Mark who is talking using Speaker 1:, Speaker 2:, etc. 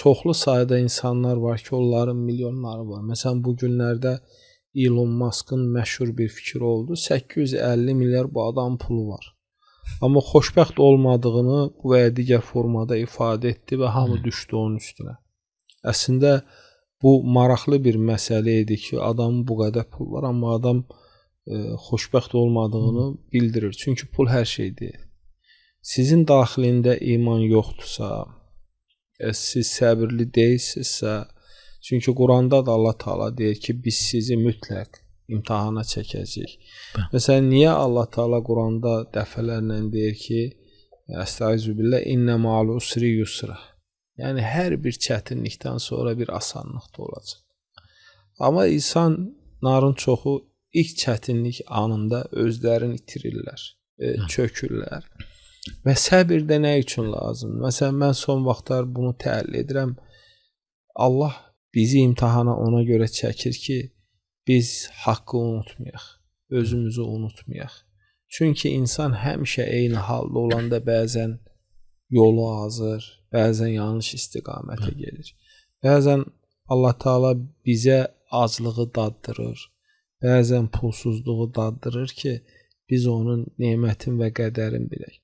Speaker 1: çoxlu sayda insanlar var ki, onların milyonları var. Məsələn, bu günlərdə Elon Musk'ın məşhur bir fikri oldu. 850 milyar bu adam pulu var. Amma xoşbəxt olmadığını bu və ya digər formada ifadə etdi və hamı düşdü onun üstünə. Əslində bu maraqlı bir məsələ idi ki, adamın bu qədər pul var, amma adam xoşbəxt olmadığını bildirir. Çünki pul hər şey deyil. Sizin daxilində iman yoxdursa, siz səbirli deyilsinizsə, çünki Quranda da Allah Taala deyir ki, biz sizi mütləq imtahana çəkəcəyik. Məsələn, niyə Allah Taala Quranda dəfələrlə deyir ki, Əstəğfirullah, innə ma'al usri yusra. Yəni hər bir çətinlikdən sonra bir asanlıq da olacaq. Amma insanların çoxu ilk çətinlik anında özlərini itirirlər, çökürlər. Və səbir də nə üçün lazımdır? Məsələn, mən son vaxtlar bunu təhlil edirəm. Allah bizi imtahana ona görə çəkir ki, biz haqqı unutmayaq, özümüzü unutmayaq. Çünki insan həmişə eyni halda olanda bəzən yolu azır, bəzən yanlış istiqamətə gedir. Bəzən Allah Taala bizə aclığı daddırır, bəzən pulsuzluğu daddırır ki, biz onun nemətin və qədərin bilək.